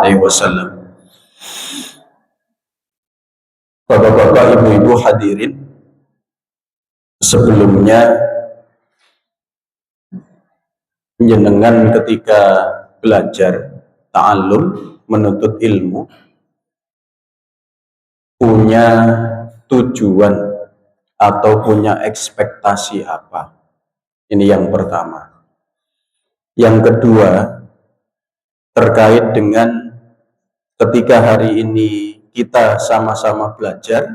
Alaihi Wasallam. Bapak-bapak, ibu-ibu hadirin, sebelumnya jenengan ketika belajar ta'allum, menuntut ilmu, punya tujuan atau punya ekspektasi apa? Ini yang pertama. Yang kedua, terkait dengan ketika hari ini kita sama-sama belajar,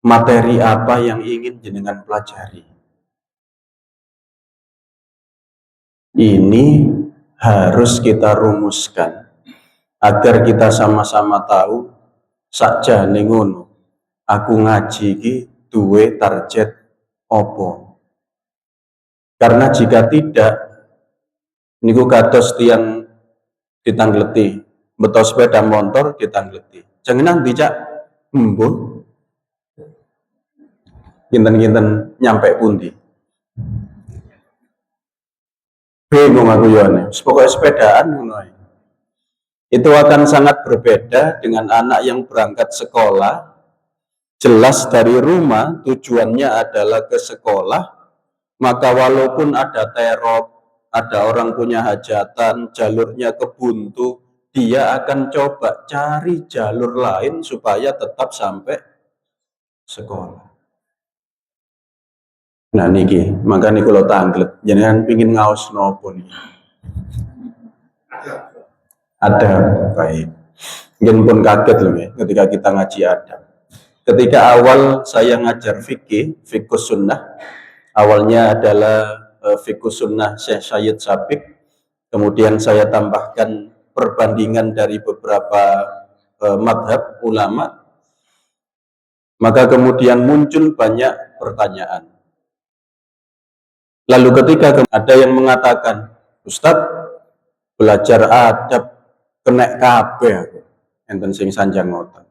materi apa yang ingin jenengan pelajari. Ini harus kita rumuskan agar kita sama-sama tahu sakjane ngono. Aku ngaji iki duwe target opo. Karena jika tidak, niku kados tiyang ditangleti, beto sepeda motor ditangleti. Jangan dijak mbuh kinten-kinten nyampe pundi. Bingung aku yone. Pokoknya sepedaan ngono. Itu akan sangat berbeda dengan anak yang berangkat sekolah. Jelas dari rumah tujuannya adalah ke sekolah, maka walaupun ada terop, ada orang punya hajatan, jalurnya kebuntu, dia akan coba cari jalur lain supaya tetap sampai sekolah. Nah niki, maka nih kalau tanglet, jangan pingin ngaos nopo nih. Ada baik. Mungkin pun kaget loh ya, ketika kita ngaji adab. Ketika awal saya ngajar fikih sunnah, awalnya adalah fikih sunnah Syekh Sayyid Sabiq, kemudian saya tambahkan perbandingan dari beberapa madhab ulama, maka kemudian muncul banyak pertanyaan. Lalu ketika ada yang mengatakan, Ustadz, belajar adab kena kabeh enten sing sanjang ngoten.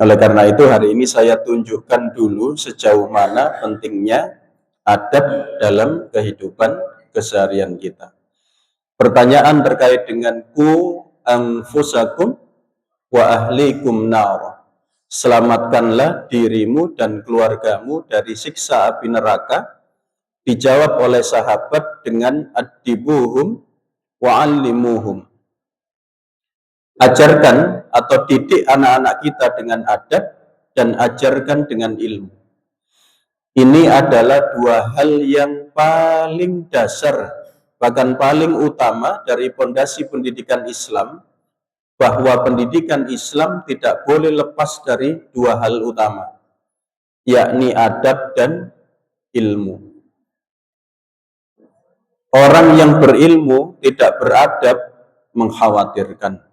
Oleh karena itu hari ini saya tunjukkan dulu sejauh mana pentingnya adab dalam kehidupan keseharian kita. Pertanyaan terkait dengan ku anfusakum wa ahlikum nar. Selamatkanlah dirimu dan keluargamu dari siksa api neraka. Dijawab oleh sahabat dengan adibuhum wa allimuhum. Ajarkan atau didik anak-anak kita dengan adab dan ajarkan dengan ilmu. Ini adalah dua hal yang paling dasar, bahkan paling utama dari fondasi pendidikan Islam, bahwa pendidikan Islam tidak boleh lepas dari dua hal utama, yakni adab dan ilmu. Orang yang berilmu tidak beradab mengkhawatirkan.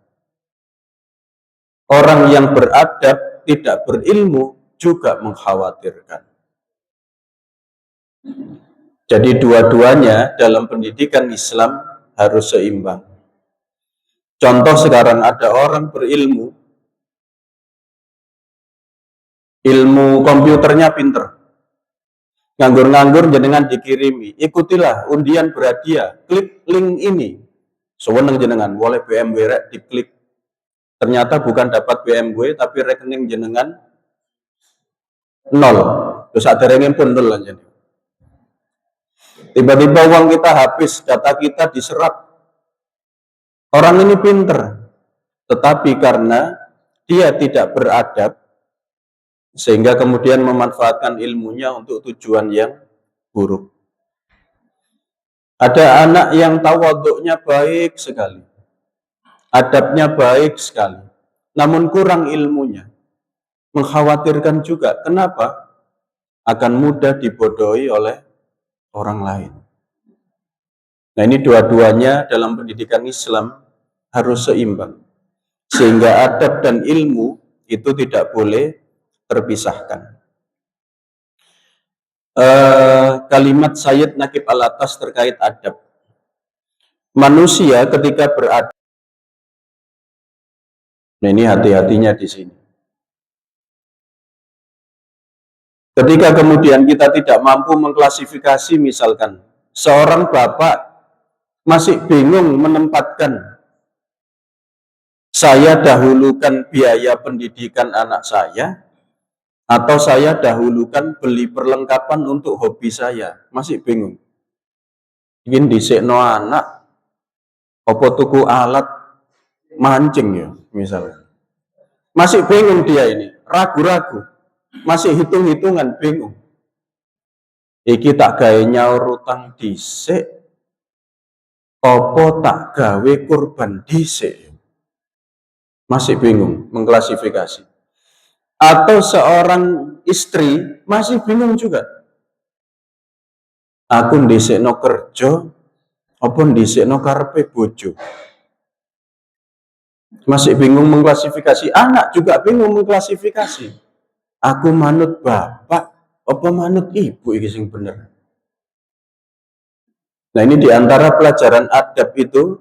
Orang yang beradab tidak berilmu juga mengkhawatirkan. Jadi dua-duanya dalam pendidikan Islam harus seimbang. Contoh sekarang ada orang berilmu, ilmu komputernya pinter, nganggur-nganggur jenengan dikirimi, ikutilah undian berhadiah, klik link ini, sewenang jenengan, boleh BMW rek diklik. Ternyata bukan dapat BMW, tapi rekening jenengan 0. Terus aderengin pun 0 aja. Tiba-tiba uang kita habis, data kita diserap. Orang ini pinter, tetapi karena dia tidak beradab, sehingga kemudian memanfaatkan ilmunya untuk tujuan yang buruk. Ada anak yang tawaduknya baik sekali, adabnya baik sekali, namun kurang ilmunya. Mengkhawatirkan juga. Kenapa? Akan mudah dibodohi oleh orang lain. Nah ini dua-duanya dalam pendidikan Islam harus seimbang. Sehingga adab dan ilmu itu tidak boleh terpisahkan. Kalimat Sayyid Naqib Al-Atas terkait adab. Manusia ketika beradab, nah ini hati-hatinya di sini. Ketika kemudian kita tidak mampu mengklasifikasi, misalkan seorang bapak masih bingung menempatkan Saya dahulukan biaya pendidikan anak saya, atau saya dahulukan beli perlengkapan untuk hobi saya? Masih bingung. Ingin disekno anak, apa tuku alat mancing ya, misalnya. Masih bingung dia ini, ragu-ragu. Masih hitung-hitungan, bingung. Iki tak gawe nyaur utang dhisik, apa tak gawe kurban dhisik? Masih bingung mengklasifikasi. Atau seorang istri masih bingung juga. Aku ndisikno kerja, apa ndisikno karepe bojo? Masih bingung mengklasifikasi. Anak juga bingung mengklasifikasi. Aku manut bapak, apa manut ibu iki sing bener? Nah, ini diantara pelajaran adab itu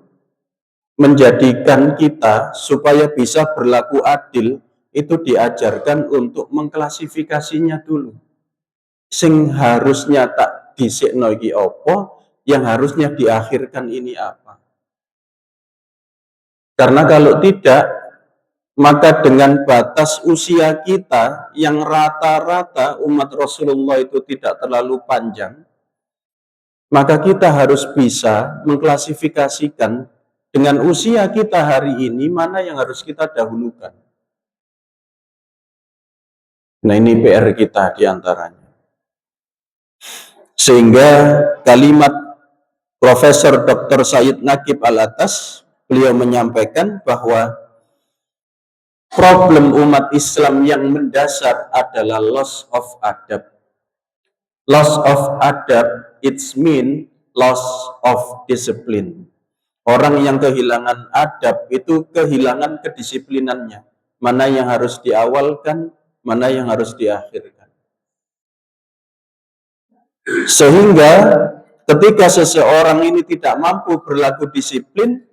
menjadikan kita supaya bisa berlaku adil, itu diajarkan untuk mengklasifikasinya dulu. Sing harusnya tak dhisikno iki apa, yang harusnya diakhirkan ini apa. Karena kalau tidak, maka dengan batas usia kita yang rata-rata umat Rasulullah itu tidak terlalu panjang, maka kita harus bisa mengklasifikasikan dengan usia kita hari ini mana yang harus kita dahulukan. Nah, ini PR kita diantaranya. Sehingga kalimat Profesor Dr. Said Naqib Al-Atas, beliau menyampaikan bahwa problem umat Islam yang mendasar adalah loss of adab. Loss of adab, it's mean loss of discipline. Orang yang kehilangan adab itu kehilangan kedisiplinannya. Mana yang harus diawalkan, mana yang harus diakhirkan. Sehingga ketika seseorang ini tidak mampu berlaku disiplin,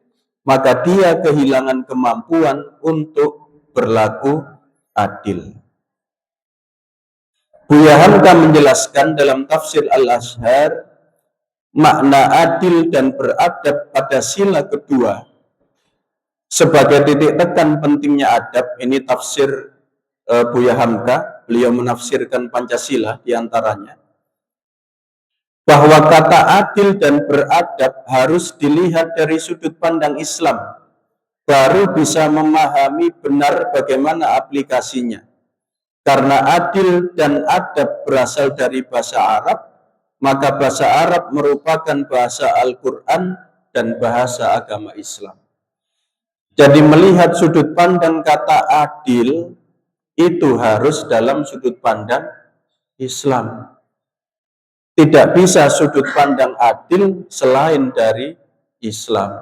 maka dia kehilangan kemampuan untuk berlaku adil. Buya Hamka menjelaskan dalam tafsir Al-Azhar, makna adil dan beradab pada sila kedua sebagai titik tekan pentingnya adab. Ini tafsir Buya Hamka, beliau menafsirkan Pancasila diantaranya, bahwa kata adil dan beradab harus dilihat dari sudut pandang Islam, baru bisa memahami benar bagaimana aplikasinya. Karena adil dan adab berasal dari bahasa Arab, maka bahasa Arab merupakan bahasa Al-Quran dan bahasa agama Islam. Jadi melihat sudut pandang kata adil itu harus dalam sudut pandang Islam. Tidak bisa sudut pandang adil selain dari Islam.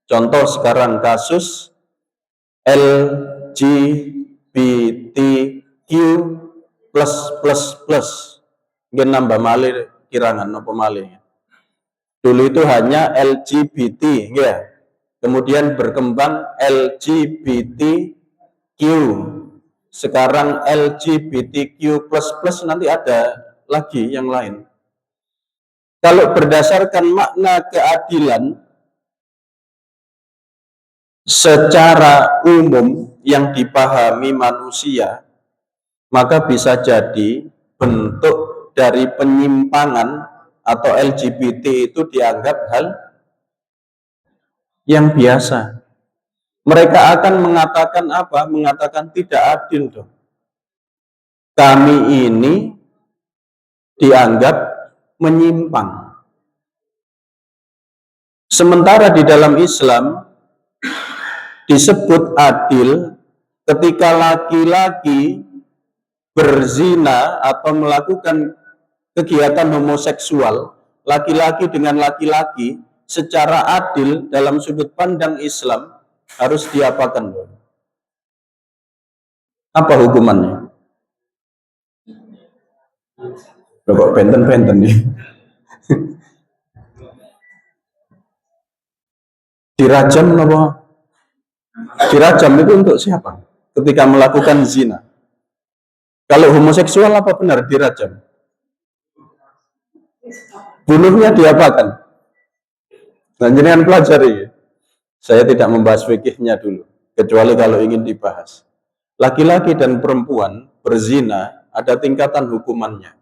Contoh sekarang kasus LGBTQ plus. Mungkin nambah malih kirangan apa malih. Dulu itu hanya LGBT, ya. Kemudian berkembang LGBTQ. Sekarang LGBTQ plus nanti ada lagi yang lain. Kalau berdasarkan makna keadilan secara umum yang dipahami manusia, maka bisa jadi bentuk dari penyimpangan atau LGBT itu dianggap hal yang biasa. Mereka akan mengatakan apa? Mengatakan tidak adil dong. Kami ini dianggap menyimpang. Sementara di dalam Islam disebut adil ketika laki-laki berzina atau melakukan kegiatan homoseksual, laki-laki dengan laki-laki, secara adil dalam sudut pandang Islam harus diapakan? Apa hukumannya? Kok benten-benten nih? Dirajam apa? Dirajam itu untuk siapa? Ketika melakukan zina. Kalau homoseksual apa benar dirajam? Bunuhnya diapakan? Dan jenengan pelajari. Saya tidak membahas fikihnya dulu. kecuali kalau ingin dibahas. Laki-laki dan perempuan berzina ada tingkatan hukumannya.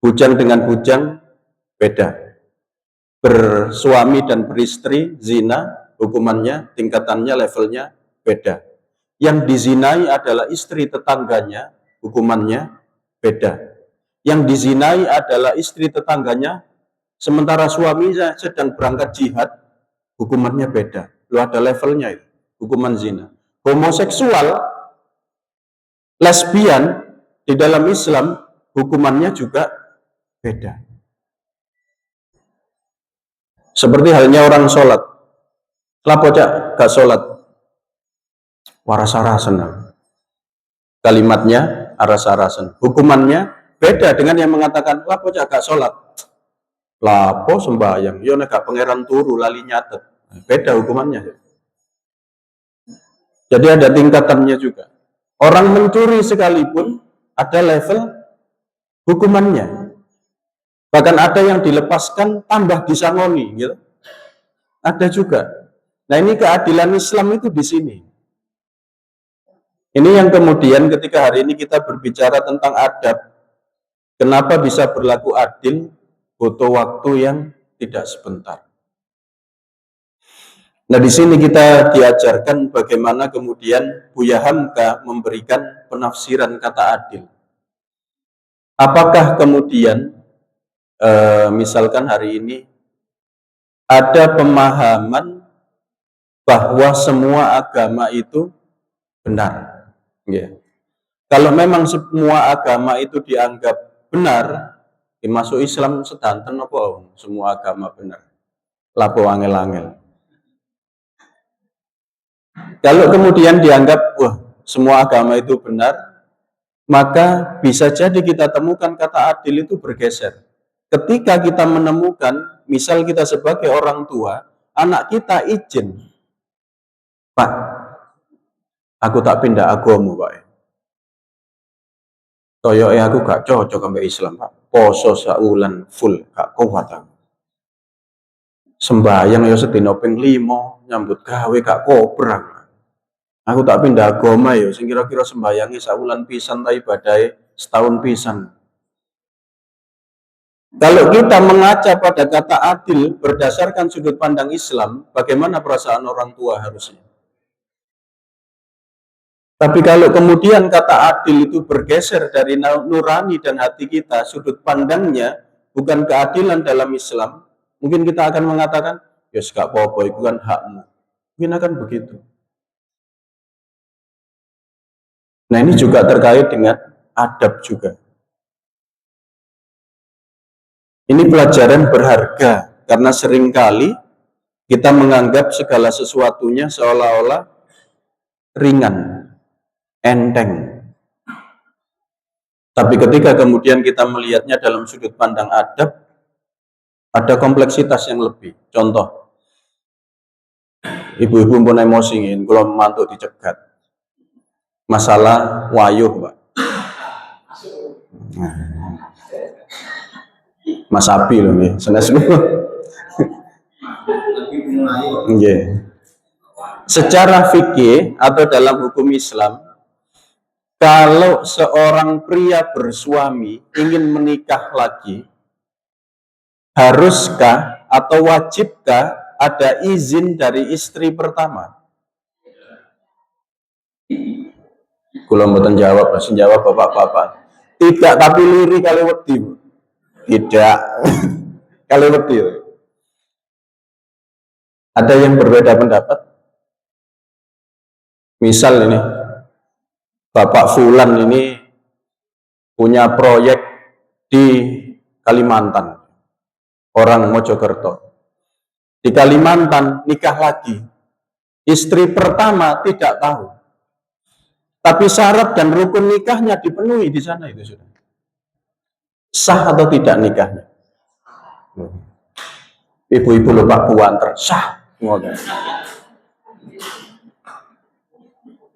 Bujang dengan bujang beda. Bersuami dan beristri zina hukumannya, tingkatannya, levelnya beda. Yang dizinai adalah istri tetangganya, hukumannya beda. Yang dizinai adalah istri tetangganya, sementara suaminya sedang berangkat jihad, hukumannya beda. Lu ada levelnya itu, hukuman zina. Homoseksual, lesbian di dalam Islam hukumannya juga beda. Seperti halnya orang sholat. Lapo cak gak sholat, waras-arasen. Kalimatnya aras-arasen. Hukumannya beda dengan yang mengatakan lapo cak gak sholat. Lapo sembahyang, yo nek gak pangeran turu lali nyatet. Beda hukumannya. Jadi ada tingkatannya juga. Orang mencuri sekalipun ada level hukumannya. Bahkan ada yang dilepaskan tambah disangoni, gitu. Ada juga. Nah, ini keadilan Islam itu di sini. Ini yang kemudian ketika hari ini kita berbicara tentang adab, kenapa bisa berlaku adil, butuh waktu yang tidak sebentar. Nah, di sini kita diajarkan bagaimana kemudian Buya Hamka memberikan penafsiran kata adil. Apakah kemudian misalkan hari ini ada pemahaman bahwa semua agama itu benar. Ya. Kalau memang semua agama itu dianggap benar, masuk Islam sedanten apa semua agama benar. Lapo angel-angel. Kalau kemudian dianggap wah semua agama itu benar, maka bisa jadi kita temukan kata adil itu bergeser. Ketika kita menemukan, misal kita sebagai orang tua, anak kita izin, Pak, aku tak pindah agama, Pak. Toyoke aku gak cocok sampai Islam, Pak. Poso saulan full, gak kuat aku. Sembahyang ya sedina ping 5, nyambut gawe gak koprang. Aku tak pindah agama ya, sing kira-kira sembahyangi saulan pisan ta ibadahe setahun pisan. Kalau kita mengaca pada kata adil berdasarkan sudut pandang Islam, bagaimana perasaan orang tua harusnya? Tapi kalau kemudian kata adil itu bergeser dari nurani dan hati kita, sudut pandangnya bukan keadilan dalam Islam, mungkin kita akan mengatakan, ya gak apa-apa, itu kan hakmu. Mungkin akan begitu. Nah, ini juga terkait dengan adab juga. Ini pelajaran berharga, karena seringkali kita menganggap segala sesuatunya seolah-olah ringan, enteng. Tapi ketika kemudian kita melihatnya dalam sudut pandang adab, ada kompleksitas yang lebih. Contoh, ibu-ibu pun emosi ingin, kalau mantuk dicegat. Masalah wayuh, Pak. Mas Abi loh nih, senes Secara fikih atau dalam hukum Islam, kalau seorang pria bersuami ingin menikah lagi, haruskah atau wajibkah ada izin dari istri pertama? Kula mboten jawab, langsung jawab bapak-bapak. Tidak, tapi liri kali wedi. Tidak. Kali wedi. Ada yang berbeda pendapat? Misal ini, Bapak Fulan ini punya proyek di Kalimantan. Orang Mojokerto. Di Kalimantan nikah lagi. Istri pertama tidak tahu. Tapi syarat dan rukun nikahnya dipenuhi di sana itu sudah. Sah atau tidak nikahnya? Ibu-ibu lho Pak Buanter, sah.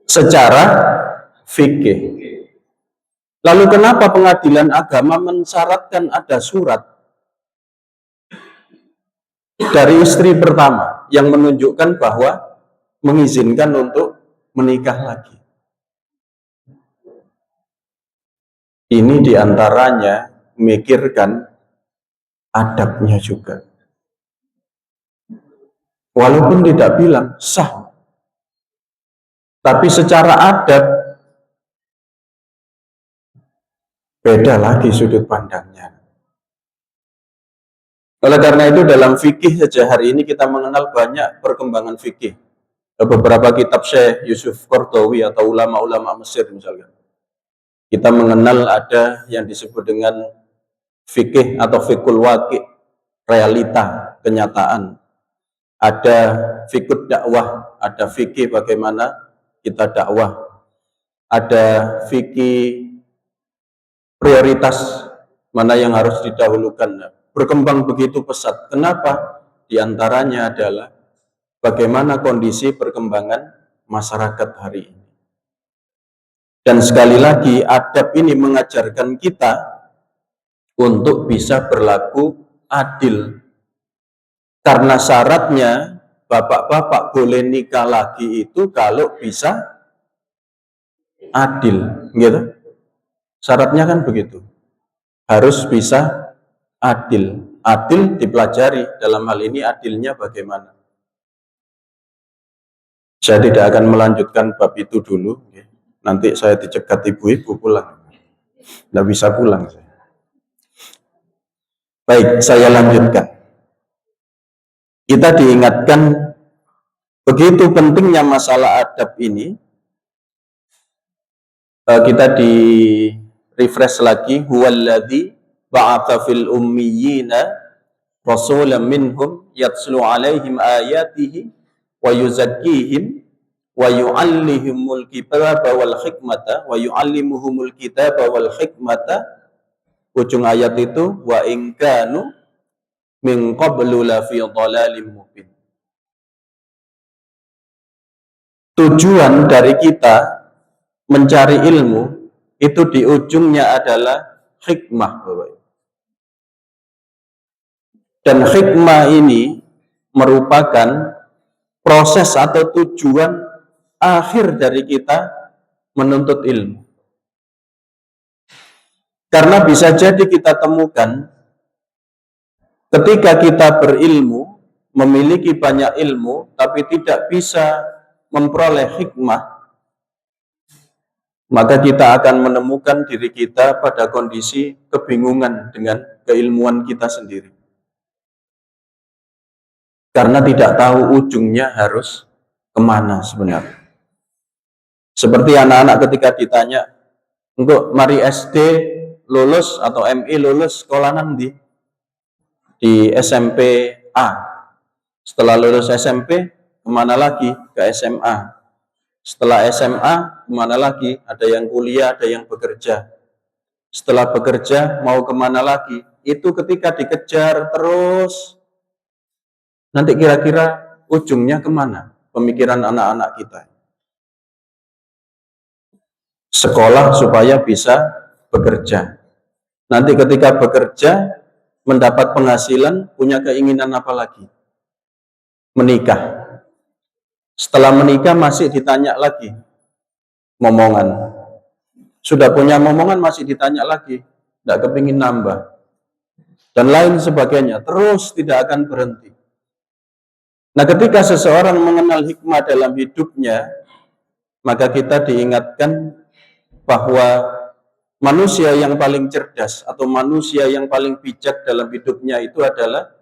Secara fikih. Lalu kenapa pengadilan agama mensyaratkan ada surat dari istri pertama yang menunjukkan bahwa mengizinkan untuk menikah lagi. Ini diantaranya memikirkan adabnya juga. Walaupun tidak bilang sah, tapi secara adab beda lagi sudut pandangnya. Oleh karena itu dalam fikih saja hari ini kita mengenal banyak perkembangan fikih. Beberapa kitab Syekh Yusuf Qaradawi atau ulama-ulama Mesir misalkan. Kita mengenal ada yang disebut dengan fikih atau fikul waqi', realita, kenyataan. Ada fikih dakwah, ada fikih bagaimana kita dakwah. Ada fikih prioritas, mana yang harus didahulukan. Berkembang begitu pesat. Kenapa? Di antaranya adalah bagaimana kondisi perkembangan masyarakat hari ini. Dan sekali lagi, adab ini mengajarkan kita untuk bisa berlaku adil. Karena syaratnya bapak-bapak boleh nikah lagi itu kalau bisa adil, gitu. Syaratnya kan begitu. Harus bisa adil. Adil dipelajari, dalam hal ini adilnya bagaimana. Saya tidak akan melanjutkan bab itu dulu. Nanti saya dicegat ibu-ibu pulang. Tidak bisa pulang. Baik, saya lanjutkan. Kita diingatkan begitu pentingnya masalah adab ini. Kita di refresh lagi. Huwallazi ba'atha fil ummiyina rasulan minhum yatslu alaihim ayatihi wa yuzakkihim wa yu'allimuhumul kitaba wal hikmata wa yu'allimuhumul kitaba wal hikmata. Ujung ayat itu wa in kanu min qablu la fi dhalalim mubin. Tujuan dari kita mencari ilmu itu di ujungnya adalah hikmah, Bapak. Dan hikmah ini merupakan proses atau tujuan akhir dari kita menuntut ilmu. Karena bisa jadi kita temukan ketika kita berilmu, memiliki banyak ilmu, tapi tidak bisa memperoleh hikmah, maka kita akan menemukan diri kita pada kondisi kebingungan dengan keilmuan kita sendiri. Karena tidak tahu ujungnya harus kemana sebenarnya. Seperti anak-anak ketika ditanya, untuk mari SD lulus atau MI lulus sekolah nanti di SMP A. Setelah lulus SMP, kemana lagi? Ke SMA. Setelah SMA, kemana lagi? Ada yang kuliah, ada yang bekerja. Setelah bekerja, mau kemana lagi? Itu ketika dikejar terus, nanti kira-kira ujungnya kemana? Pemikiran anak-anak kita. Sekolah supaya bisa bekerja. Nanti ketika bekerja, mendapat penghasilan, punya keinginan apa lagi? Menikah. Setelah menikah masih ditanya lagi momongan. Sudah punya momongan masih ditanya lagi, tidak kepingin nambah. Dan lain sebagainya, terus tidak akan berhenti. Nah, ketika seseorang mengenal hikmah dalam hidupnya, maka kita diingatkan bahwa manusia yang paling cerdas atau manusia yang paling bijak dalam hidupnya itu adalah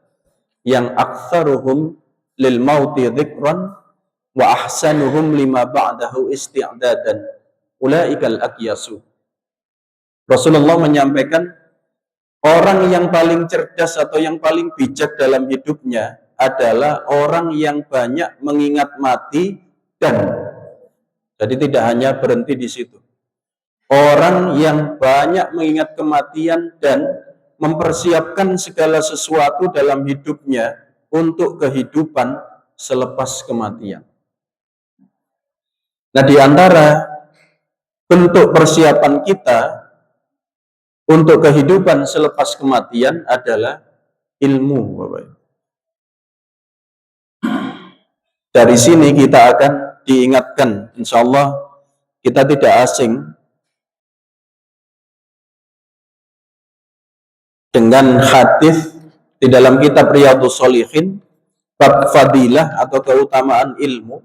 yang aktsaruhum lil mauti dzikran wa ahsanuhum lima ba'dahu isti'dadan ulaikal aqyasu. Rasulullah menyampaikan orang yang paling cerdas atau yang paling bijak dalam hidupnya adalah orang yang banyak mengingat mati dan jadi tidak hanya berhenti di situ. Orang yang banyak mengingat kematian dan mempersiapkan segala sesuatu dalam hidupnya untuk kehidupan selepas kematian. Nah, di antara bentuk persiapan kita untuk kehidupan selepas kematian adalah ilmu, Bapak. Dari sini kita akan diingatkan, insya Allah kita tidak asing dengan hadis di dalam kitab Riyadhus Shalihin bab fadilah atau keutamaan ilmu.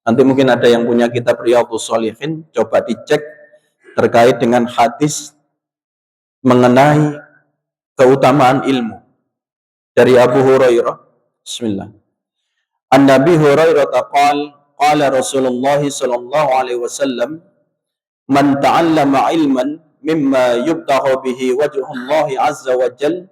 Nanti mungkin ada yang punya kitab Riyadhus Shalihin, coba dicek terkait dengan hadis mengenai keutamaan ilmu dari Abu Hurairah. Bismillah. An Nabi Hurairah qala Rasulullah sallallahu alaihi wasallam man ta'allama ilman mimma yubtagha bihi wajhullah azza wa jalla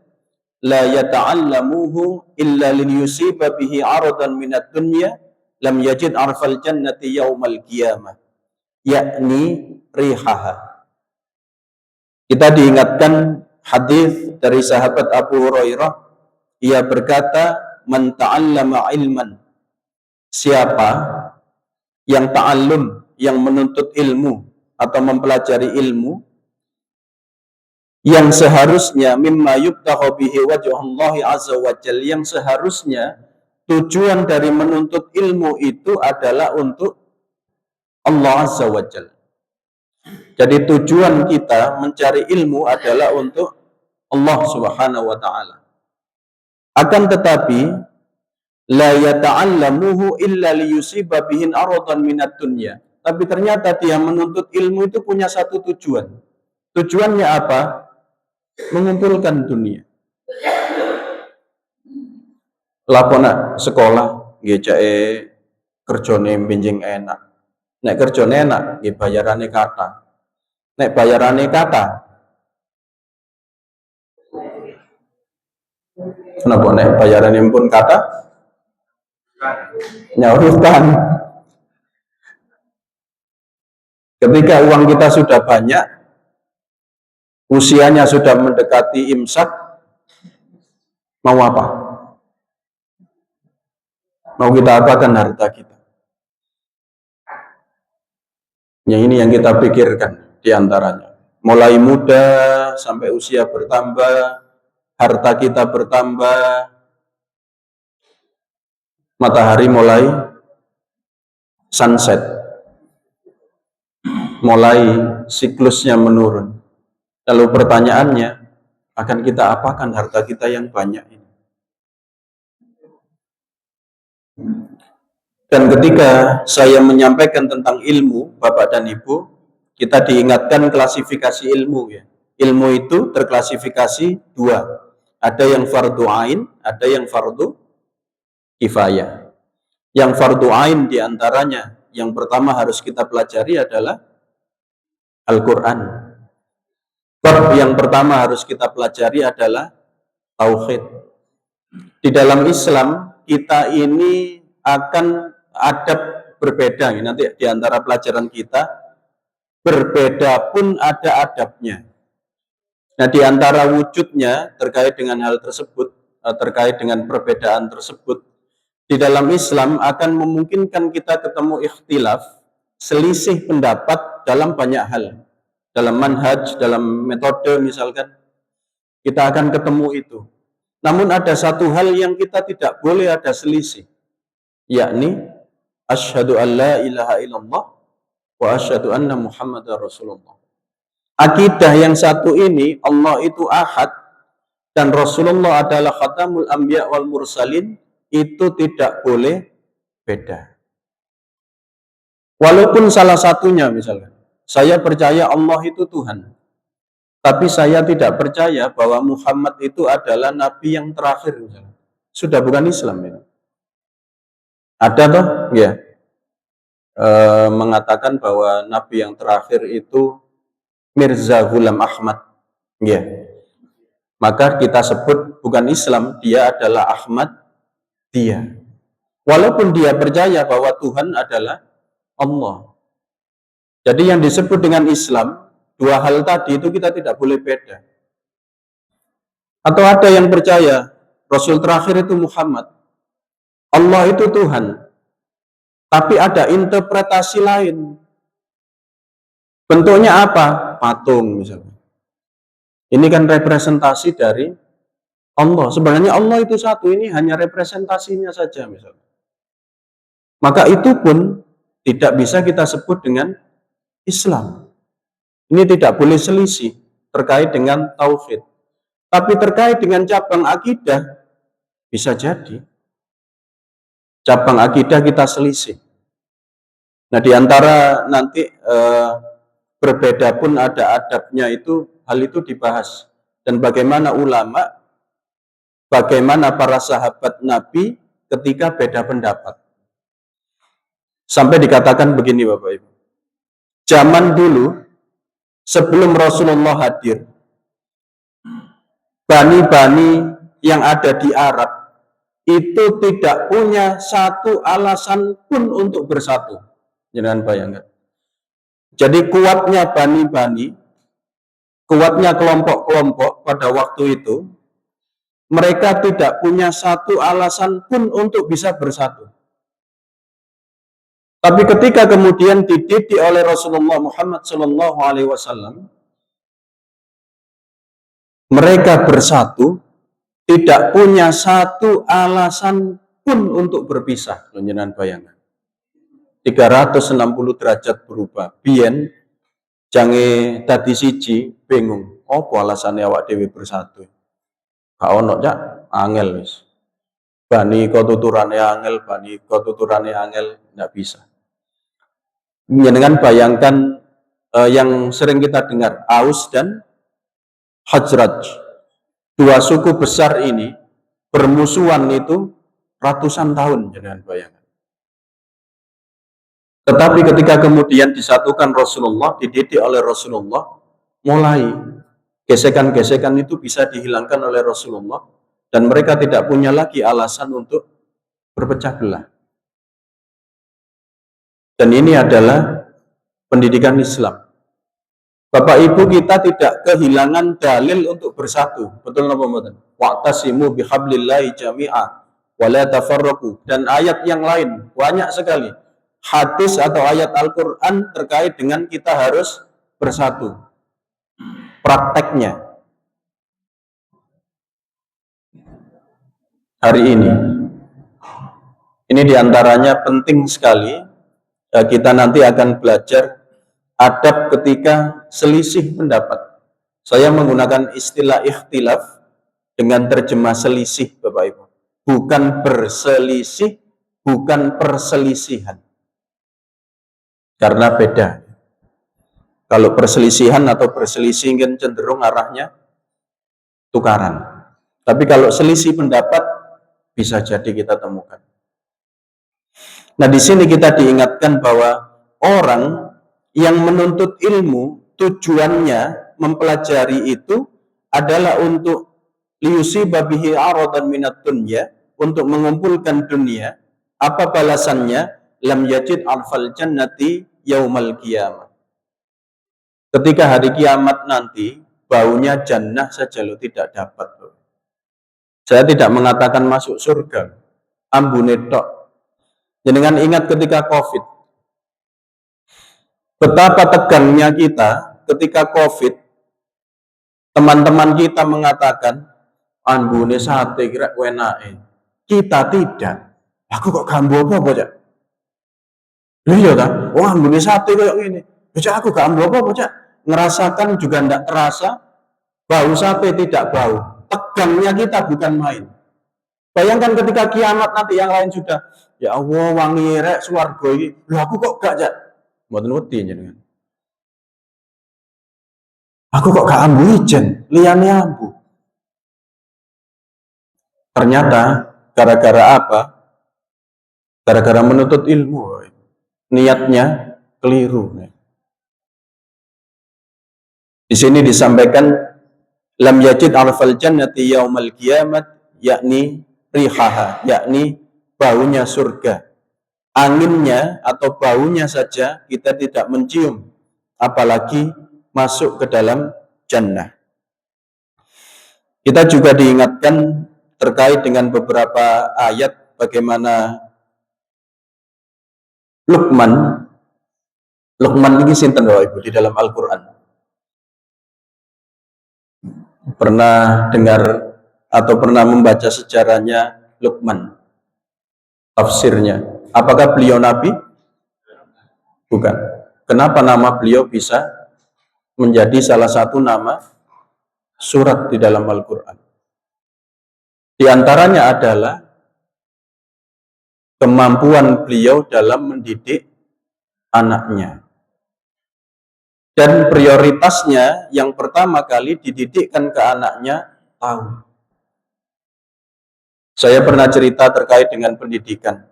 la yata'allamuhu illa liyusiba bihi 'aradan minad dunya lam yajid arfal jannati yaumal qiyamah yakni rihaha. Kita diingatkan hadis dari sahabat Abu Hurairah, ia berkata, man ta'allama ilman, siapa yang ta'allum, yang menuntut ilmu atau mempelajari ilmu yang seharusnya mimma yubtagha bihi wajhullahi azza wa jalla, yang seharusnya tujuan dari menuntut ilmu itu adalah untuk Allah azza wa jalla. Jadi tujuan kita mencari ilmu adalah untuk Allah subhanahu wa ta'ala. Akan tetapi la yata'allamuhu illa liyusiba bihin aradan minad dunya. Tapi ternyata dia menuntut ilmu itu punya satu tujuan. Tujuannya apa? Mengumpulkan dunia. Lapona sekolah nggih jake kerjane benjing enak. Nek kerjane enak nggih bayarane kata. Nek bayarane kata. Kenapa nek bayarane pun kata? Nyaurutan. Ketika uang kita sudah banyak, usianya sudah mendekati imsak, mau apa? Mau kita apakan harta kita? Yang ini yang kita pikirkan diantaranya. Mulai muda sampai usia bertambah, harta kita bertambah, matahari mulai sunset, mulai siklusnya menurun. Lalu pertanyaannya, akan kita apakan harta kita yang banyak ini? Dan ketika saya menyampaikan tentang ilmu, Bapak dan Ibu, kita diingatkan klasifikasi ilmu ya. Ilmu itu terklasifikasi dua. Ada yang fardu ain, ada yang fardu kifayah. Yang fardu ain diantaranya, yang pertama harus kita pelajari adalah Al-Quran. Bab yang pertama harus kita pelajari adalah tauhid. Di dalam Islam, kita ini akan adab berbeda. Nanti di antara pelajaran kita, berbeda pun ada adabnya. Nah, di antara wujudnya terkait dengan hal tersebut, terkait dengan perbedaan tersebut, di dalam Islam akan memungkinkan kita ketemu ikhtilaf, selisih pendapat dalam banyak hal. Dalam manhaj, dalam metode misalkan, kita akan ketemu itu. Namun ada satu hal yang kita tidak boleh ada selisih, yakni asyhadu an la ilaha illallah wa asyhadu anna muhammadar rasulullah. Akidah yang satu ini, Allah itu ahad dan Rasulullah adalah khatamul anbiya wal mursalin, itu tidak boleh beda. Walaupun salah satunya misalkan, saya percaya Allah itu Tuhan, tapi saya tidak percaya bahwa Muhammad itu adalah Nabi yang terakhir misalkan. Sudah bukan Islam ini. Ada toh? Ya. Mengatakan bahwa Nabi yang terakhir itu Mirza Ghulam Ahmad. Ya. Maka kita sebut bukan Islam, dia adalah Ahmad dia. Walaupun dia percaya bahwa Tuhan adalah Allah. Jadi yang disebut dengan Islam, dua hal tadi itu kita tidak boleh beda. Atau ada yang percaya Rasul terakhir itu Muhammad, Allah itu Tuhan, tapi ada interpretasi lain. Bentuknya apa? Patung misalnya. Ini kan representasi dari Allah. Sebenarnya Allah itu satu, ini hanya representasinya saja misalnya. maka itu pun tidak bisa kita sebut dengan Islam. Ini tidak boleh selisih terkait dengan tauhid. Tapi terkait dengan cabang akidah, bisa jadi cabang akidah kita selisih. Nah, di antara nanti berbeda pun ada adabnya, itu hal itu dibahas. Dan bagaimana ulama, bagaimana para sahabat Nabi ketika beda pendapat. Sampai dikatakan begini Bapak Ibu. Zaman dulu sebelum Rasulullah hadir, bani-bani yang ada di Arab itu tidak punya satu alasan pun untuk bersatu. Jangan bayangkan. Jadi kuatnya bani-bani, kuatnya kelompok-kelompok pada waktu itu, mereka tidak punya satu alasan pun untuk bisa bersatu. Tapi ketika kemudian dididik oleh Rasulullah Muhammad SAW, mereka bersatu, tidak punya satu alasan pun untuk berpisah. Jangan bayangkan. 360 derajat berubah. Biyen jange tadi siji bingung. Apa alasannya awak dewe bersatu? Gak ono cak, angel wis. Bani kok tuturane angel, bani kok tuturane angel, nggak bisa. Jangan bayangkan yang sering kita dengar, Aus dan Khazraj. Dua suku besar ini bermusuhan itu ratusan tahun, jangan bayangkan. Tetapi ketika kemudian disatukan Rasulullah, dididik oleh Rasulullah, mulai gesekan-gesekan itu bisa dihilangkan oleh Rasulullah, dan mereka tidak punya lagi alasan untuk berpecah belah. Dan ini adalah pendidikan Islam. Bapak Ibu, kita tidak kehilangan dalil untuk bersatu. Betul napa mboten? Wa'tasimu bihablillahi jami'a wa la tafarraqu. Dan ayat yang lain banyak sekali. Hadis atau ayat Al-Qur'an terkait dengan kita harus bersatu. Prakteknya hari ini diantaranya penting sekali. Kita nanti akan belajar adab ketika selisih pendapat. Saya menggunakan istilah ikhtilaf dengan terjemah selisih, Bapak Ibu. Bukan berselisih, bukan perselisihan. Karena beda. Kalau perselisihan atau berselisih kan cenderung arahnya tukaran. Tapi kalau selisih pendapat bisa jadi kita temukan. Nah, di sini kita diingatkan bahwa orang yang menuntut ilmu, tujuannya mempelajari itu adalah untuk liyusiba bihi aradan minat dunya, untuk mengumpulkan dunia. Apa balasannya? Lam yajid alfal jannati yaumal qiyamah. Ketika hari kiamat nanti, baunya jannah saja lo tidak dapat. Saya tidak mengatakan masuk surga, ambune tok. Jangan ingat ketika Covid, betapa tegangnya kita ketika Covid. Teman-teman kita mengatakan, ambune sate kira wenake. Kita tidak. Aku kok gambo apa Cak? Iya kan? Oh, ambune sate kayak gini. Cak, aku gambo apa Cak? Ngerasakan juga tidak terasa, bau sate tidak bau. Tegangnya kita bukan main. Bayangkan ketika kiamat nanti yang lain sudah, ya Allah wangi rek swarga iki. Lho aku kok gak Cak? Mboten wedi jenengan. Aku kok gak ambu ijen, liyane ambu. Ternyata gara-gara apa? Gara-gara menuntut ilmu. Niatnya keliru. Di sini disampaikan lam yajid alfal jannati yaumal kiamat, yakni rihaha, yakni baunya surga. Anginnya atau baunya saja kita tidak mencium, apalagi masuk ke dalam jannah. Kita juga diingatkan terkait dengan beberapa ayat bagaimana Luqman ini sinten Bapak Ibu di dalam Al-Qur'an. Pernah dengar atau pernah membaca sejarahnya Luqman, tafsirnya. Apakah beliau nabi? Bukan. Kenapa nama beliau bisa menjadi salah satu nama surat di dalam Al-Quran? Di antaranya adalah kemampuan beliau dalam mendidik anaknya. Dan prioritasnya yang pertama kali dididikkan ke anaknya tahu. Saya pernah cerita terkait dengan pendidikan.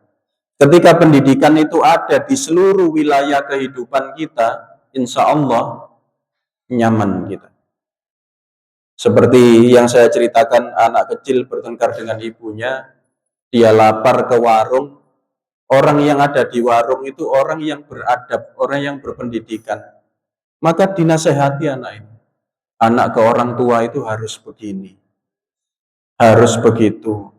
Ketika pendidikan itu ada di seluruh wilayah kehidupan kita, insya Allah nyaman kita. Seperti yang saya ceritakan, anak kecil bertengkar dengan ibunya, dia lapar ke warung, orang yang ada di warung itu orang yang beradab, orang yang berpendidikan. Maka dinasehati anak ini. Anak ke orang tua itu harus begini, harus begitu.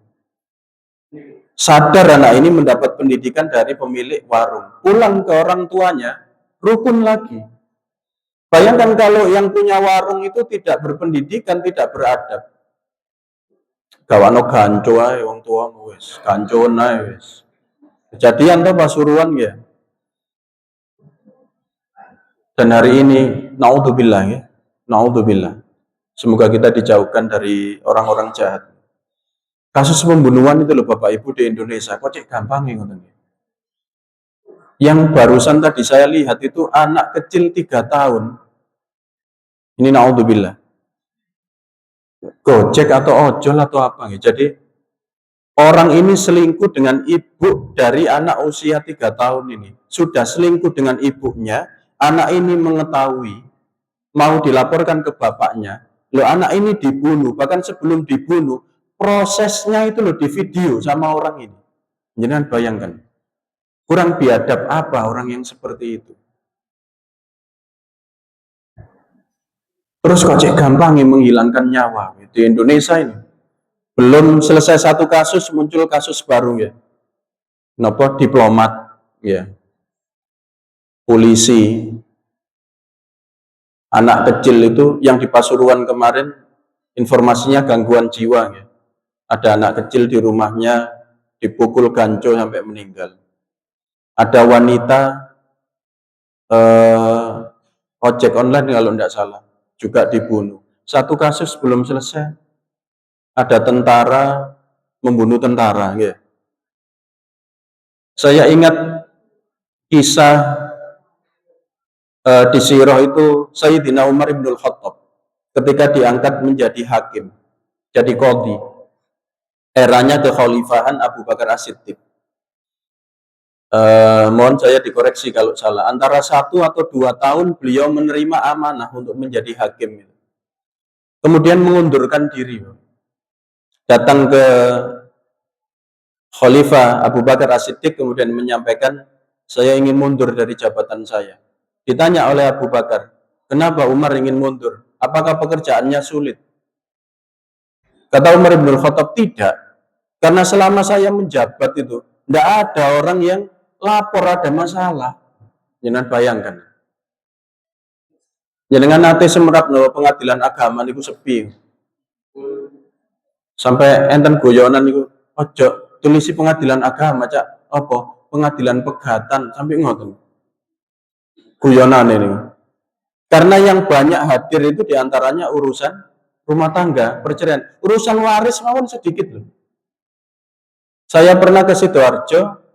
Sadar anak ini mendapat pendidikan dari pemilik warung. Pulang ke orang tuanya, rukun lagi. Bayangkan kalau yang punya warung itu tidak berpendidikan, tidak beradab. Gawano ganco ae wong tua wis, gancon ae wis. Kejadian tuh Pasuruan ya. Dan hari ini naudzubillah ya. Naudzubillah. Semoga kita dijauhkan dari orang-orang jahat. Kasus pembunuhan itu loh Bapak Ibu di Indonesia, kok cek gampang ya ngoten. Yang barusan tadi saya lihat itu anak kecil 3 tahun. Ini naudzubillah. Gojek atau ojol atau apa gitu. Jadi orang ini selingkuh dengan ibu dari anak usia 3 tahun ini. Sudah selingkuh dengan ibunya, anak ini mengetahui, mau dilaporkan ke bapaknya. Loh anak ini dibunuh, bahkan sebelum dibunuh, prosesnya itu loh di video sama orang ini. Jangan bayangkan, kurang biadab apa orang yang seperti itu. Terus kok cek gampang menghilangkan nyawa di Indonesia ini. Belum selesai satu kasus, muncul kasus baru ya. Nopo diplomat ya. Polisi. Anak kecil itu yang di Pasuruan kemarin informasinya gangguan jiwa ya. Ada anak kecil di rumahnya dipukul ganco sampai meninggal. Ada wanita ojek online kalau tidak salah juga dibunuh. Satu kasus belum selesai, ada tentara membunuh tentara. Ya. Saya ingat kisah di Sirah itu Sayyidina Umar ibn Khattab ketika diangkat menjadi hakim, jadi qadhi. Eranya kekhalifahan Abu Bakar As-Siddiq. Mohon saya dikoreksi kalau salah. Antara 1 atau 2 tahun beliau menerima amanah untuk menjadi hakim. Kemudian mengundurkan diri. Datang ke Khalifah Abu Bakar As-Siddiq kemudian menyampaikan, saya ingin mundur dari jabatan saya. Ditanya oleh Abu Bakar, kenapa Umar ingin mundur? Apakah pekerjaannya sulit? Kata Umar bin Khattab, tidak. Karena selama saya menjabat itu, tidak ada orang yang lapor ada masalah. Jangan bayangkan. Jangan nanti semerap no pengadilan agama niku sepi. Sampai enten goyonan niku, ojo tulisi pengadilan agama cak apa? Pengadilan pegatan sampai ngoten. Guyonan ini. Karena yang banyak hadir itu diantaranya urusan rumah tangga, perceraian. Urusan waris mawon sedikit loh. Saya pernah ke Sidoarjo,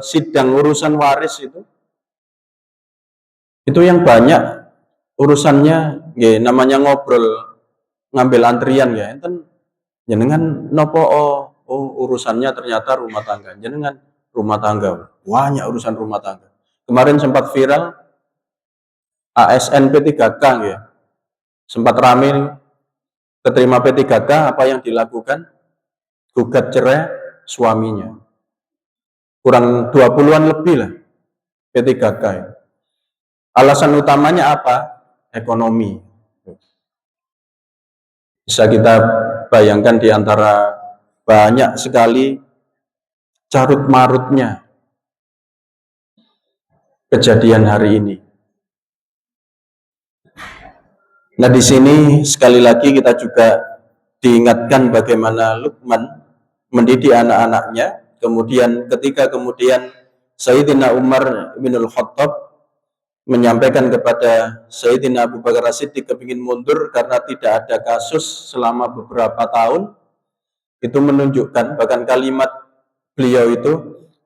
sidang urusan waris itu yang banyak urusannya, ya, namanya ngobrol, ngambil antrian ya, enten jenengan nopo urusannya ternyata rumah tangga, jenengan rumah tangga, banyak urusan rumah tangga. Kemarin sempat viral ASN P3K ya, sempat rame, keterima P3K, apa yang dilakukan? Gugat cerai suaminya. Kurang 20-an lebih lah P3K ya. Alasan utamanya apa? Ekonomi. Bisa kita bayangkan di antara banyak sekali carut marutnya kejadian hari ini. Nah, di sini sekali lagi kita juga diingatkan bagaimana Luqman mendidik anak-anaknya Kemudian ketika Sayyidina Umar bin Al-Khattab menyampaikan kepada Sayyidina Abu Bakar As-Siddiq kepingin mundur karena tidak ada kasus selama beberapa tahun, itu menunjukkan bahkan kalimat beliau itu,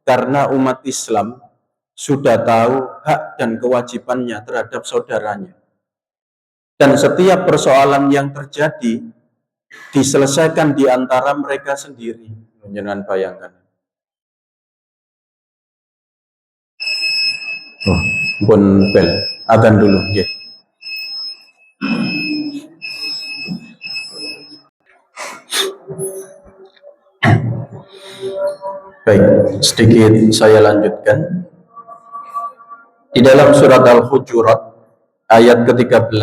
karena umat Islam sudah tahu hak dan kewajibannya terhadap saudaranya. Dan setiap persoalan yang terjadi diselesaikan di antara mereka sendiri. Jangan bayangkan. Oh, pun bel, akan dulu, ya. Baik, sedikit saya lanjutkan. Di dalam surat Al-Hujurat ayat ke-13,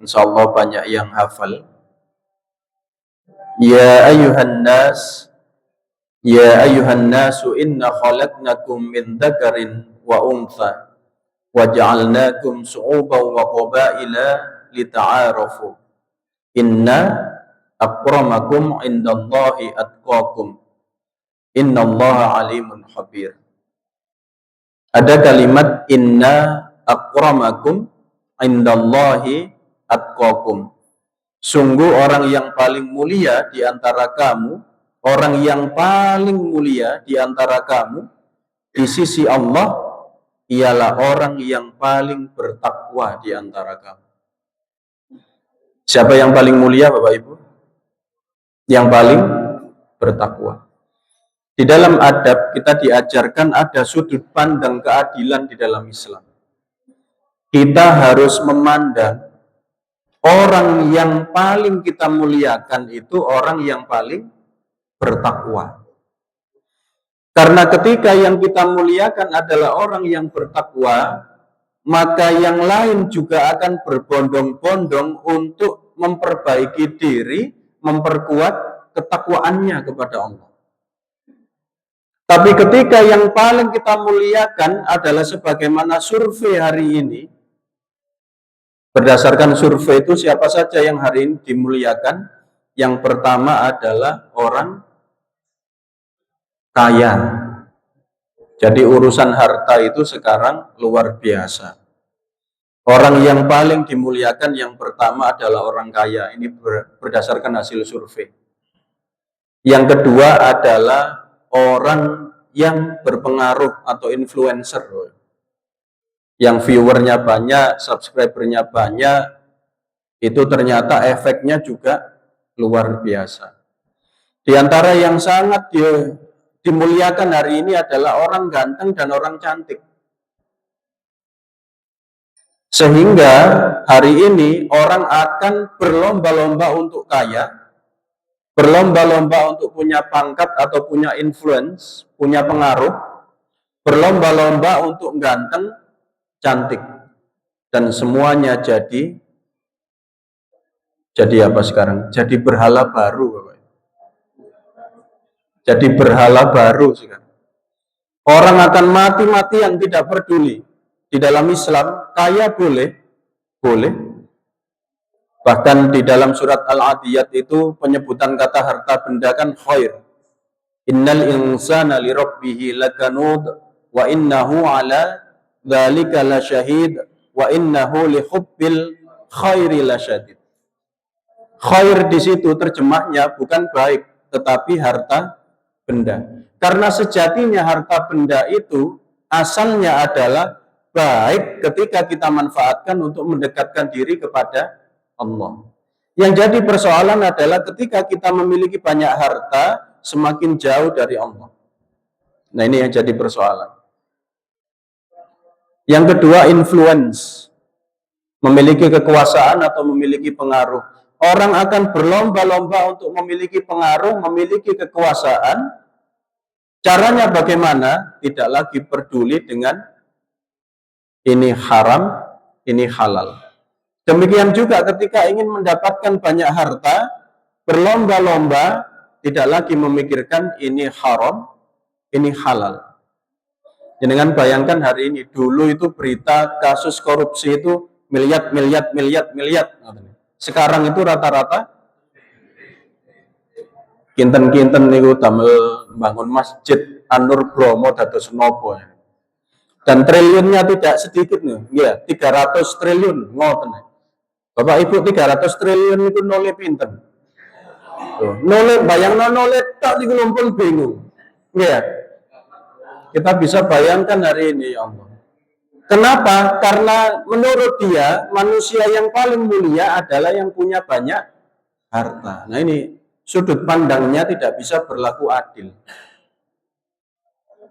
insyaallah banyak yang hafal. Ya ayuhan nasu inna khalaqnakum min dzakarin wa untha wa ja'alnakum syu'uban wa qabaila lita'arafu. Inna akramakum indallahi atqakum. Innallaha alimun khabir. Ada kalimat inna akramakum indallahi atqakum. Sungguh orang yang paling mulia di antara kamu, orang yang paling mulia di antara kamu di sisi Allah ialah orang yang paling bertakwa di antara kamu. Siapa yang paling mulia, Bapak Ibu? Yang paling bertakwa. Di dalam adab kita diajarkan ada sudut pandang keadilan di dalam Islam. Kita harus memandang orang yang paling kita muliakan itu orang yang paling bertakwa. Karena ketika yang kita muliakan adalah orang yang bertakwa, maka yang lain juga akan berbondong-bondong untuk memperbaiki diri, memperkuat ketakwaannya kepada Allah. Tapi ketika yang paling kita muliakan adalah sebagaimana survei hari ini, berdasarkan survei itu siapa saja yang hari ini dimuliakan? Yang pertama adalah orang kaya. Jadi urusan harta itu sekarang luar biasa. Orang yang paling dimuliakan yang pertama adalah orang kaya. Ini berdasarkan hasil survei. Yang kedua adalah orang yang berpengaruh atau influencer, yang viewernya banyak, subscribernya banyak, itu ternyata efeknya juga luar biasa. Di antara yang sangat dimuliakan hari ini adalah orang ganteng dan orang cantik. Sehingga hari ini orang akan berlomba-lomba untuk kaya, berlomba-lomba untuk punya pangkat atau punya influence, punya pengaruh, berlomba-lomba untuk ganteng, cantik. Dan semuanya jadi apa sekarang? Jadi berhala baru, Bapak. Jadi berhala baru sekarang. Orang akan mati-matian tidak peduli. Di dalam Islam, kaya boleh. Bahkan di dalam surat Al-Adiyat itu penyebutan kata harta benda kan khair. Innal insana li rabbihi lakanud wa innahu ala dzalika lasyahid wa innahu li hubbil khairi lasyadid. Khair di situ terjemahnya bukan baik, tetapi harta benda. Karena sejatinya harta benda itu asalnya adalah baik ketika kita manfaatkan untuk mendekatkan diri kepada Allah. Yang jadi persoalan adalah ketika kita memiliki banyak harta, semakin jauh dari Allah. Nah, ini yang jadi persoalan. Yang kedua, influence. Memiliki kekuasaan atau memiliki pengaruh. Orang akan berlomba-lomba untuk memiliki pengaruh, memiliki kekuasaan. Caranya bagaimana? Tidak lagi peduli dengan ini haram, ini halal. Demikian juga ketika ingin mendapatkan banyak harta, berlomba-lomba, tidak lagi memikirkan ini haram, ini halal. Jangan bayangkan hari ini, dulu itu berita kasus korupsi itu miliar. Sekarang itu rata-rata Kinten-kinten niku damel bangun masjid An-Nur Bromo dados nopo. Dan triliunnya tidak sedikit nih, ya 300 triliun ngoten. Bapak Ibu 300 triliun itu nolnya pinten. Nolnya bayangno nolnya tak niku pun bingung. Ya. Kita bisa bayangkan hari ini ya Allah. Kenapa? Karena menurut dia manusia yang paling mulia adalah yang punya banyak harta. Nah ini sudut pandangnya tidak bisa berlaku adil.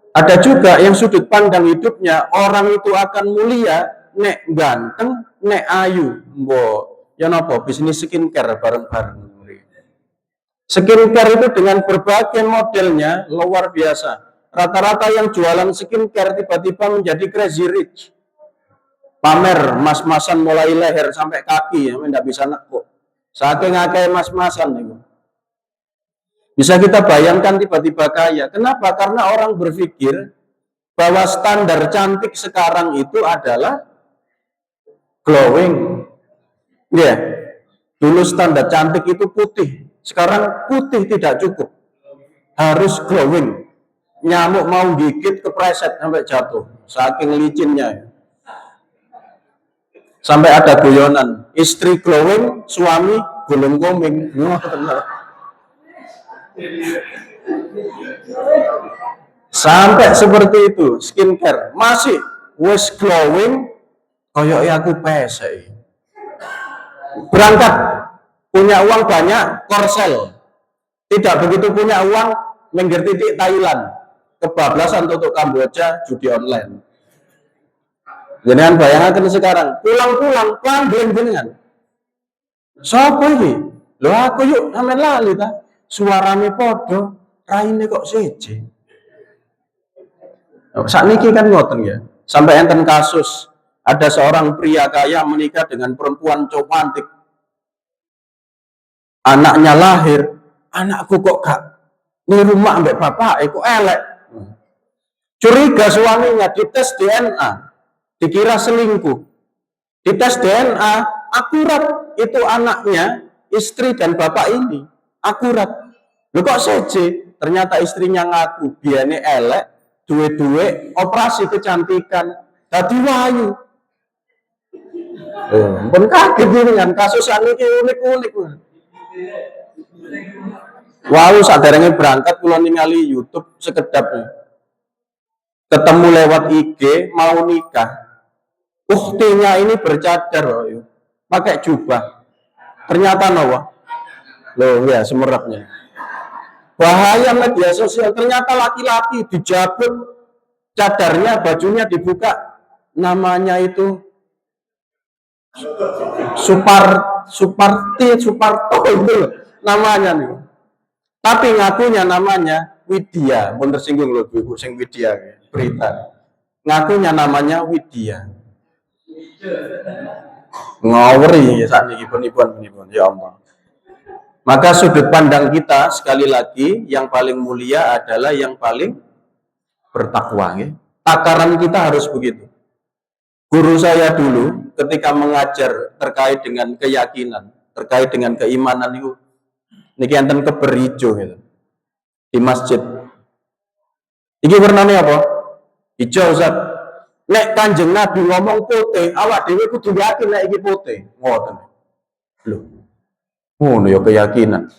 Ada juga yang sudut pandang hidupnya orang itu akan mulia nek ganteng, nek ayu. Ya napa bisnis skincare bareng-bareng. Skincare itu dengan berbagai modelnya luar biasa. Rata-rata yang jualan skincare tiba-tiba menjadi crazy rich. Pamer mas-masan mulai leher sampai kaki ya, tidak bisa nekuk. Saking akeh mas-masan itu. Bisa kita bayangkan tiba-tiba kaya. Kenapa? Karena orang berpikir bahwa standar cantik sekarang itu adalah glowing. Ya, yeah. Dulu standar cantik itu putih. Sekarang putih tidak cukup. Harus glowing. Nyamuk mau gigit kepreset sampai jatuh. Saking licinnya. Sampai ada guyonan. Istri glowing, suami gulung koming. Sampai seperti itu skincare masih wis glowing koyok aku pesek. Berangkat punya uang banyak korsel, tidak begitu punya uang minggir titik Thailand, kebablasan tutup Kamboja, judi online. Jenengan bayangkan sekarang pulang-pulang panggil jenengan sapa iki lho aku yuk sampean lali ta suarane podo, raine kok seje. Sakniki kan ngoten ya. Sampai enten kasus ada seorang pria kaya menikah dengan perempuan cantik. Anaknya lahir, anakku kok gak ning rumah ambek bapak, kok elek. Curiga suaminya, dites DNA, dikira selingkuh. Dites DNA, akurat itu anaknya, istri dan bapak ini, akurat. Lu kok seje? Ternyata istrinya ngaku biane elek, duwe-duwe operasi kecantikan, dadi wayu. Pun kaget dengan kasus ini unik-unik. Wow, sadarnya berangkat kula ningali YouTube sekedap. Ketemu lewat IG mau nikah. Uktinya ini bercadar, pakai jubah. Ternyata nawa. Loh ya semerapnya. Bahaya media sosial, ternyata laki-laki dijabut cadarnya, bajunya dibuka, namanya itu Suparto itu namanya nih. Tapi ngakunya namanya Widya, pun tersinggung loh ibu sing Widya berita. Ngakunya namanya Widya. Ngawuri saat ini penipuan ya Allah. Maka sudut pandang kita sekali lagi yang paling mulia adalah yang paling bertakwa. Ya. Takaran kita harus begitu. Guru saya dulu ketika mengajar terkait dengan keyakinan, terkait dengan keimanan itu, niki enten keber ijo gitu. Di masjid. Iki warnanya apa? Hijau Ustaz. Nek Kanjeng Nabi ngomong putih, awak dhewe kudu yakin nek iki putih. Ngoten. Loh. Ngono ya keyakinan.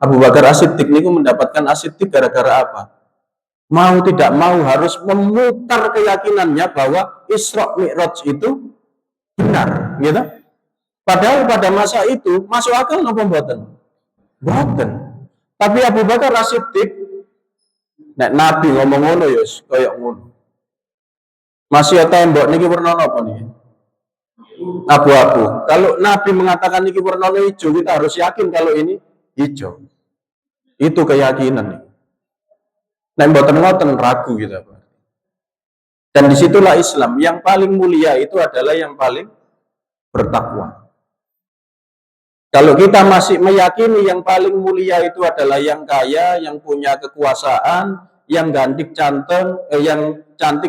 Abu Bakar As-Siddiq niku mendapatkan As-Siddiq gara-gara apa? Mau tidak mau harus memutar keyakinannya bahwa Isra Mi'raj itu benar, gitu. Padahal pada masa itu masuk akal napa mboten? Mboten. Tapi Abu Bakar As-Siddiq nek Nabi ngomong ngono ya kaya ngono. Masih tembok niki warna apa niki? Abu-abu. Kalau Nabi mengatakan niki warna hijau, kita harus yakin kalau ini hijau. Itu keyakinan nih. Nek mboten-mboten ragu gitu. Dan disitulah Islam yang paling mulia itu adalah yang paling bertakwa. Kalau kita masih meyakini yang paling mulia itu adalah yang kaya, yang punya kekuasaan, yang cantik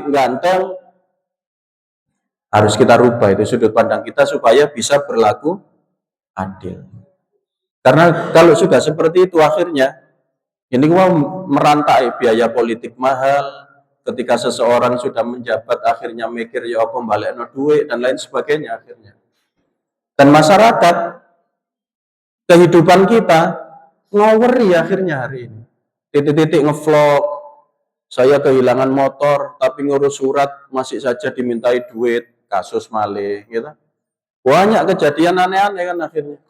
ganteng, harus kita rubah itu sudut pandang kita supaya bisa berlaku adil. Karena kalau sudah seperti itu akhirnya ini mau merantai biaya politik mahal. Ketika seseorang sudah menjabat akhirnya mikir ya apa balekno duit dan lain sebagainya akhirnya. Dan masyarakat, kehidupan kita ngaweri akhirnya hari ini. Titik-titik ngevlog, saya kehilangan motor tapi ngurus surat masih saja dimintai duit, kasus maling gitu. Banyak kejadian aneh-aneh kan akhirnya.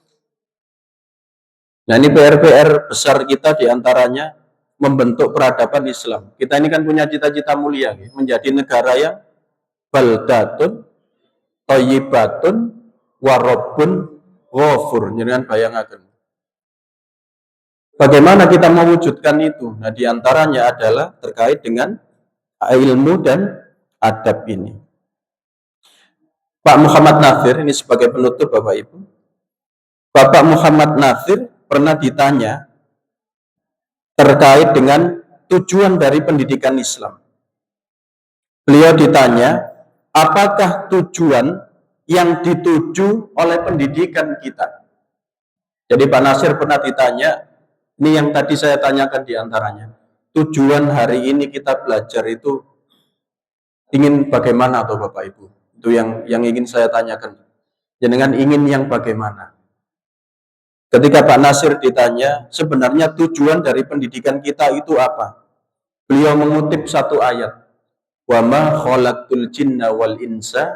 Nah ini PR-PR besar kita diantaranya membentuk peradaban Islam. Kita ini kan punya cita-cita mulia, menjadi negara yang baldatun, thayyibatun, warobun, ghafur. Jangan bayangkan. Bagaimana kita mewujudkan itu? Nah diantaranya adalah terkait dengan ilmu dan adab ini. Pak Muhammad Natsir, ini sebagai penutup Bapak Ibu. Bapak Muhammad Natsir pernah ditanya terkait dengan tujuan dari pendidikan Islam. Beliau ditanya, apakah tujuan yang dituju oleh pendidikan kita? Jadi Pak Natsir pernah ditanya, ini yang tadi saya tanyakan diantaranya. Tujuan hari ini kita belajar itu ingin bagaimana atau Bapak Ibu? Itu yang ingin saya tanyakan. Jangan ingin yang bagaimana. Ketika Pak Natsir ditanya, sebenarnya tujuan dari pendidikan kita itu apa? Beliau mengutip satu ayat. Wa ma khalaqtul jinna wal insa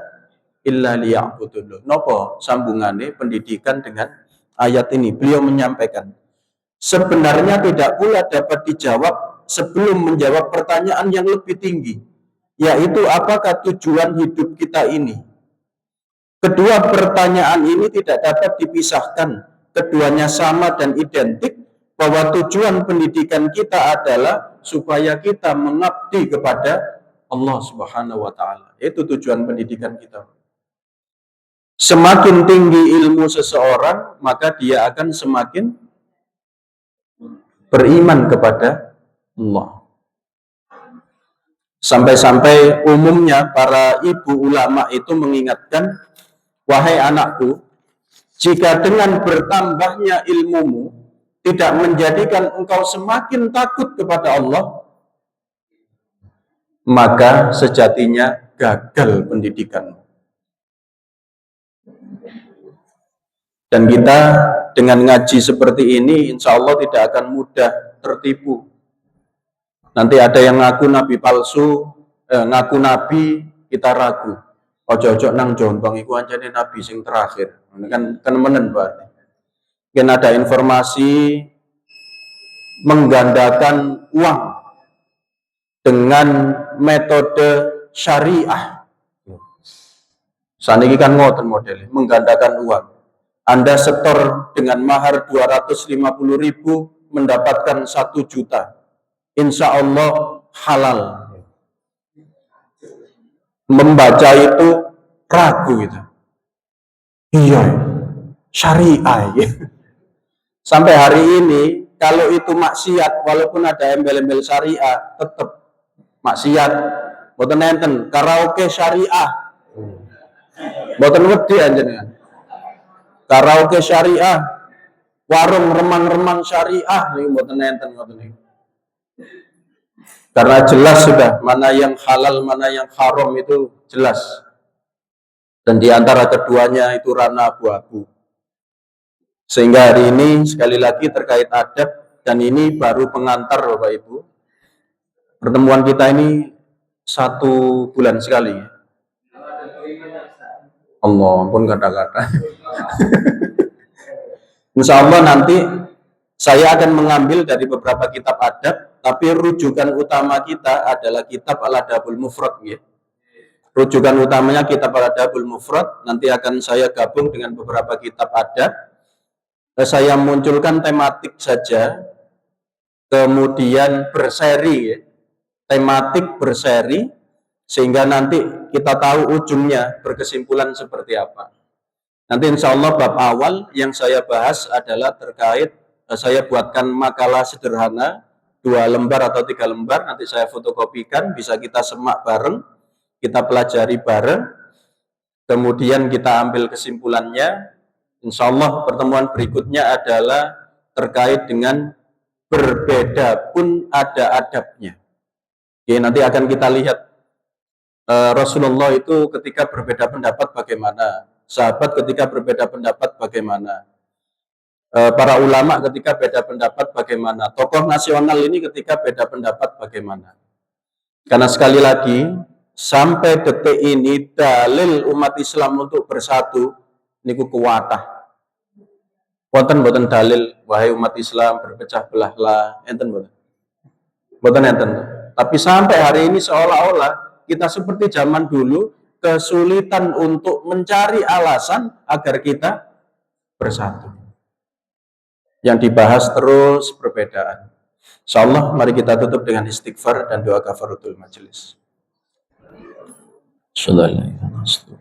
illa liya'budun. Napa sambungannya pendidikan dengan ayat ini? Beliau menyampaikan, sebenarnya tidak pula dapat dijawab sebelum menjawab pertanyaan yang lebih tinggi, yaitu apakah tujuan hidup kita ini? Kedua pertanyaan ini tidak dapat dipisahkan. Keduanya sama dan identik, bahwa tujuan pendidikan kita adalah supaya kita mengabdi kepada Allah Subhanahu wa Ta'ala. Itu tujuan pendidikan kita. Semakin tinggi ilmu seseorang, maka dia akan semakin beriman kepada Allah. Sampai-sampai umumnya para ibu ulama itu mengingatkan, wahai anakku, jika dengan bertambahnya ilmumu tidak menjadikan engkau semakin takut kepada Allah, maka sejatinya gagal pendidikanmu. Dan kita dengan ngaji seperti ini, insya Allah tidak akan mudah tertipu. Nanti ada yang ngaku nabi palsu, ngaku nabi, kita ragu. Ojo-ojo nang Jombang iku anjane nabi sing terakhir. Kan menen berarti. Mungkin ada informasi menggandakan uang dengan metode syariah. Saniki kan ngoten modelnya, menggandakan uang. Anda setor dengan mahar 250.000 mendapatkan 1 juta. Insya Allah halal. Membaca itu ragu gitu. Iya, syariah. Sampai hari ini kalau itu maksiat, walaupun ada embel-embel syariah, tetap maksiat. Boten enten karaoke syariah. Boten wedi anjenengan. Karaoke syariah, warung remang-remang syariah niku boten enten ngoten niku. Karena jelas sudah mana yang halal, mana yang haram itu jelas. Dan di antara keduanya itu ranah abu-abu. Sehingga hari ini sekali lagi terkait adab, dan ini baru pengantar Bapak Ibu. Pertemuan kita ini 1 bulan sekali. Allah ampun kata-kata. Insya Allah nanti saya akan mengambil dari beberapa kitab adab, tapi rujukan utama kita adalah kitab Al-Adabul Mufrad. Ya. Rujukan utamanya kitab Al-Adabul Mufrad, nanti akan saya gabung dengan beberapa kitab adab. Saya munculkan tematik saja, kemudian berseri, ya. Tematik berseri, sehingga nanti kita tahu ujungnya berkesimpulan seperti apa. Nanti insya Allah bab awal yang saya bahas adalah terkait, saya buatkan makalah sederhana, 2 lembar atau 3 lembar, nanti saya fotokopikan, bisa kita semak bareng, kita pelajari bareng, kemudian kita ambil kesimpulannya, Insya Allah pertemuan berikutnya adalah terkait dengan berbeda pun ada adabnya. Oke, nanti akan kita lihat Rasulullah itu ketika berbeda pendapat bagaimana, sahabat ketika berbeda pendapat bagaimana, para ulama ketika beda pendapat bagaimana, tokoh nasional ini ketika beda pendapat bagaimana. Karena sekali lagi, sampai detik ini dalil umat Islam untuk bersatu niku kuwatah. Boten dalil wahai umat Islam berpecah belahlah, enten boten. Boten enten. Tapi sampai hari ini seolah-olah kita seperti zaman dulu kesulitan untuk mencari alasan agar kita bersatu. Yang dibahas terus perbedaan. Insyaallah mari kita tutup dengan istighfar dan doa kafaratul majelis. Sallallahu alaihi wasallam.